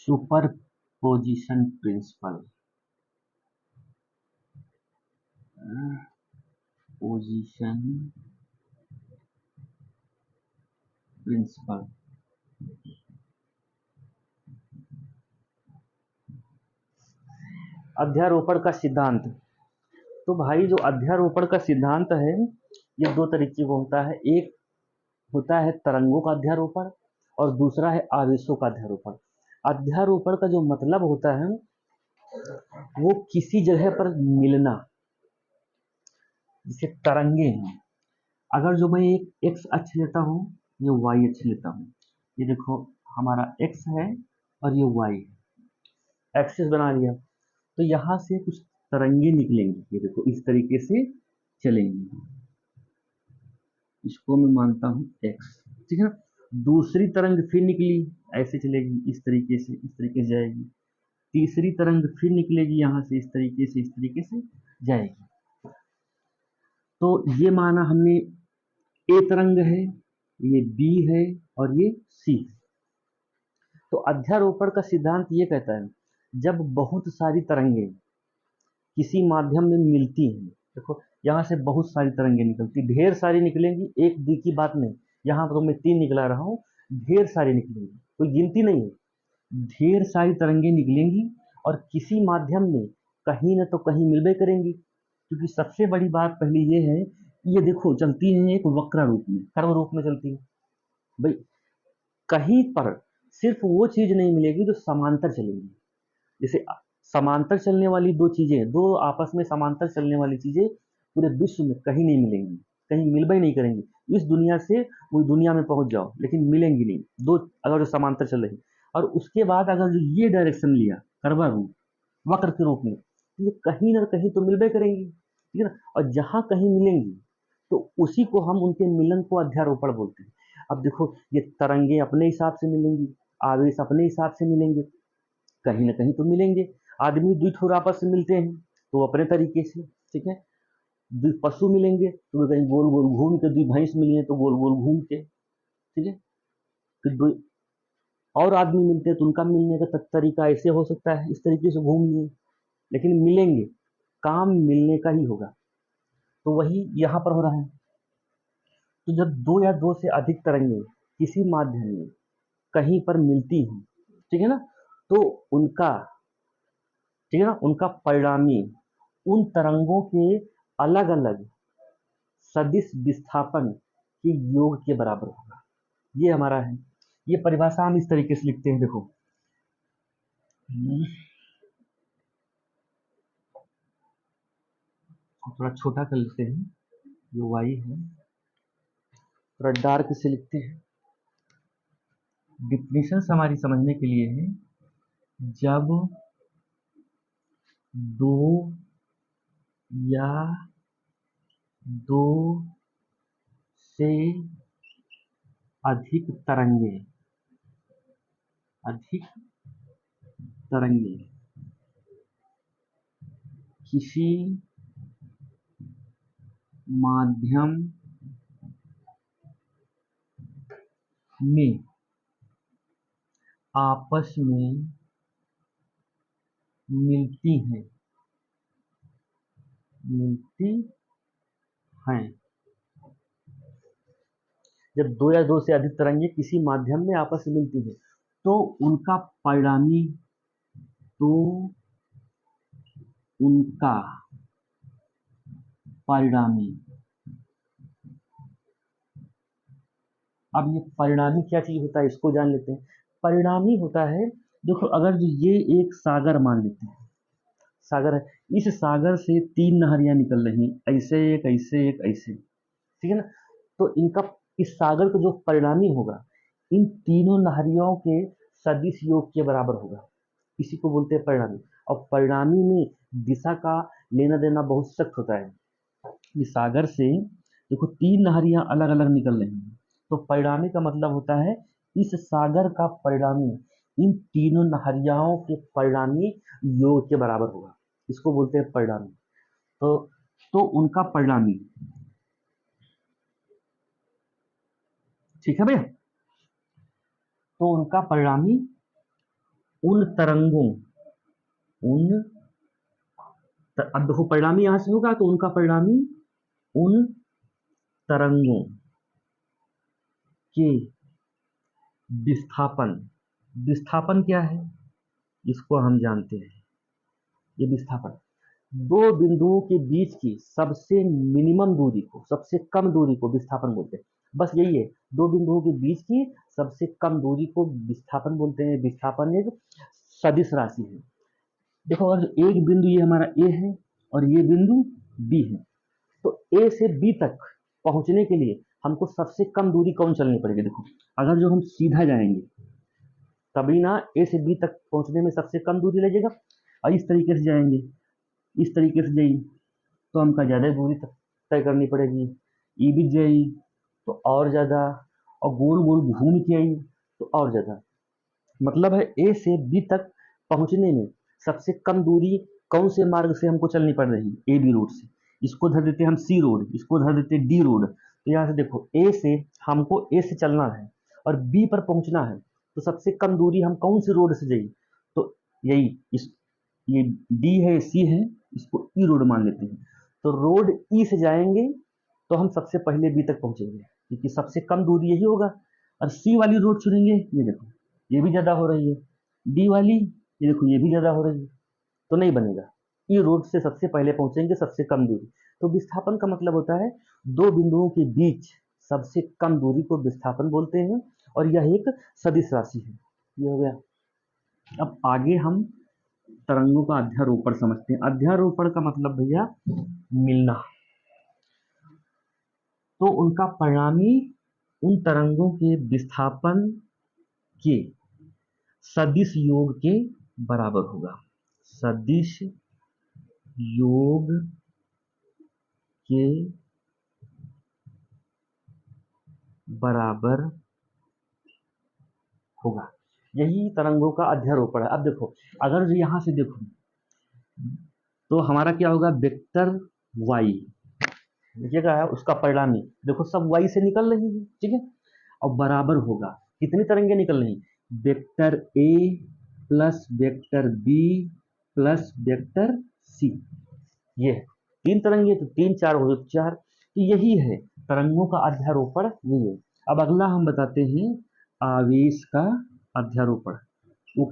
Superposition principle, position principle. अध्यारोपण का सिद्धांत। तो भाई जो अध्यारोपण का सिद्धांत है ये दो तरीके का होता है। एक होता है तरंगों का अध्यारोपण और दूसरा है आवेशों का अध्यारोपण। अध्यारोपण का जो मतलब होता है वो किसी जगह पर मिलना, जैसे तरंगे हैं। अगर जो मैं एक एक्स अक्ष लेता हूँ, ये वाई अक्ष लेता हूँ, ये देखो हमारा एक्स है और ये वाई है, एक्सिस बना लिया। तो यहाँ से कुछ तरंगे निकलेंगी, ये देखो इस तरीके से चलेंगी, इसको मैं मानता हूँ एक्स, ठीक है ना। दूसरी तरंग फिर निकली, ऐसे चलेगी, इस तरीके से जाएगी। तीसरी तरंग फिर निकलेगी यहाँ से, इस तरीके से जाएगी। तो ये माना हमने ए तरंग है, ये बी है और ये सी। तो अध्यारोपण का सिद्धांत ये कहता है जब बहुत सारी तरंगे किसी माध्यम में मिलती हैं, देखो यहाँ से बहुत सारी तरंगे निकलती, ढेर सारी निकलेंगी, एक दो की बात नहीं, यहाँ पर तो मैं 3 निकला रहा हूँ, ढेर सारी निकलेंगी, कोई गिनती नहीं है। ढेर सारी तरंगे निकलेंगी और किसी माध्यम में कहीं न तो कहीं मिलबे करेंगी, क्योंकि सबसे बड़ी बात पहली ये है कि ये देखो चलती है एक वक्र रूप में, कर्व रूप में चलती है। भाई कहीं पर सिर्फ वो चीज नहीं मिलेगी जो समांतर चलेगी। जैसे समांतर चलने वाली दो चीजें, दो आपस में समांतर चलने वाली चीजें पूरे विश्व में कहीं नहीं मिलेंगी, कहीं मिलबे नहीं करेंगी। इस दुनिया से वो दुनिया में पहुंच जाओ लेकिन मिलेंगी नहीं दो, अगर जो समांतर चल रही। और उसके बाद अगर जो ये डायरेक्शन लिया कर्वा रूप, वक्र के रूप में, तो ये कहीं ना कहीं तो मिलबे करेंगी, ठीक है ना। और जहां कहीं मिलेंगी तो उसी को हम उनके मिलन को अध्यारोपण बोलते हैं। अब देखो ये तरंगे अपने हिसाब से मिलेंगी, आवेश अपने हिसाब से मिलेंगे, कहीं ना कहीं तो मिलेंगे। आदमी द्विठोर आपस में मिलते हैं तो अपने तरीके से, ठीक है। पशु मिलेंगे तो कहीं गोल गोल घूम के, दुई भैंस मिली है तो गोल गोल घूम के, ठीक है। फिर दो और आदमी मिलते हैं तो उनका मिलने का तरीका ऐसे हो सकता है, इस तरीके से घूम लिए, लेकिन मिलेंगे, काम मिलने का ही होगा। तो वही यहाँ पर हो रहा है। तो जब दो या दो से अधिक तरंगे किसी माध्यम में कहीं पर मिलती हैं, ठीक है ना, तो उनका, ठीक है ना, उनका परिणामी उन तरंगों के अलग अलग सदिश विस्थापन के योग के बराबर होगा। ये हमारा है। ये परिभाषा हम इस तरीके से लिखते हैं, देखो थोड़ा छोटा कर लेते हैं, जो वाई है थोड़ा डार्क से लिखते हैं। डिफिनेशन हमारी समझने के लिए है, जब दो या दो से अधिक तरंगे किसी माध्यम में आपस में मिलती हैं, जब दो या दो से अधिक तरंगे किसी माध्यम में आपस में मिलती हैं तो उनका परिणामी, तो उनका परिणामी, अब ये परिणामी क्या चीज होता है इसको जान लेते हैं। परिणामी होता है, देखो अगर ये एक सागर मान लेते हैं, सागर है, इस सागर से 3 नहरियां निकल रही, ऐसे एक ऐसे एक ऐसे, ठीक है ना। तो इनका, इस सागर का जो परिणामी होगा इन तीनों नहरियों के सदिश योग के बराबर होगा, इसी को बोलते हैं परिणामी। और परिणामी में दिशा का लेना देना बहुत सख्त होता है। इस सागर से देखो 3 नहरियां अलग अलग निकल रही हैं, तो परिणामी का मतलब होता है इस सागर का परिणामी इन तीनों नहरियाओं के परिणामी योग के बराबर होगा, इसको बोलते हैं परिणामी। तो उनका परिणामी, ठीक है भैया, तो उनका परिणामी उन तरंगों, अब देखो परिणामी यहां से होगा तो उनका परिणामी उन तरंगों के विस्थापन, विस्थापन क्या है इसको हम जानते हैं, ये विस्थापन दो बिंदुओं के बीच की सबसे मिनिमम दूरी को, सबसे कम दूरी को विस्थापन बोलते हैं। बस यही है, दो बिंदुओं के बीच की सबसे कम दूरी को विस्थापन बोलते हैं। विस्थापन एक सदिश राशि है। देखो अगर एक बिंदु ये हमारा ए है और ये बिंदु बी है, तो ए से बी तक पहुंचने के लिए हमको सबसे कम दूरी कौन चलनी पड़ेगी। देखो अगर जो हम सीधा जाएंगे तभी ना ए से बी तक पहुंचने में सबसे कम दूरी लगेगा, और इस तरीके से जाएंगे, इस तरीके से जाइए तो हमको ज़्यादा दूरी तय करनी पड़ेगी। ई भी जाइए तो और ज़्यादा, और गोल गोल घूम के आई तो और ज़्यादा। मतलब है ए से बी तक पहुंचने में सबसे कम दूरी कौन से मार्ग से हमको चलनी पड़ रही है, ए बी रोड से। इसको धर देते हम सी रोड, इसको धर देते डी रोड। तो यहाँ से देखो ए से हमको ए से चलना है और बी पर पहुंचना है, तो सबसे कम दूरी हम कौन सी रोड से जाइए, तो यही इस ये डी है सी है, इसको ई रोड मान लेते हैं। तो रोड ई से जाएंगे तो हम सबसे पहले बी तक पहुंचेंगे, क्योंकि सबसे कम दूरी यही होगा। और सी वाली रोड चुनेंगे, ये देखो ये भी ज़्यादा हो रही है, डी वाली ये देखो ये भी ज़्यादा हो रही है, तो नहीं बनेगा। ई रोड से सबसे पहले पहुंचेंगे सबसे कम दूरी। तो विस्थापन का मतलब होता है दो बिंदुओं के बीच सबसे कम दूरी को विस्थापन बोलते हैं, और यह एक सदिश राशि है। ये हो गया। अब आगे हम तरंगों का अध्यारोपण समझते हैं। अध्यारोपण का मतलब भैया मिलना। तो उनका परिणामी उन तरंगों के विस्थापन के सदिश योग के बराबर होगा। सदिश योग के बराबर होगा। यही तरंगों का अध्यारोपण है। अब देखो अगर यहां से देखो तो हमारा क्या होगा, वेक्टर वाई देखिएगा उसका परिणामी देखो सब वाई से निकल रही है, ठीक है। और बराबर होगा, कितनी तरंगें निकल रही, vector A plus vector B plus vector C. ये है तीन तरंगे, तो तीन चार हो गए चार। तो यही है तरंगों का अध्यारोपण, यही है। अब अगला हम बताते हैं आवेश का अध्यारोपण। ओके।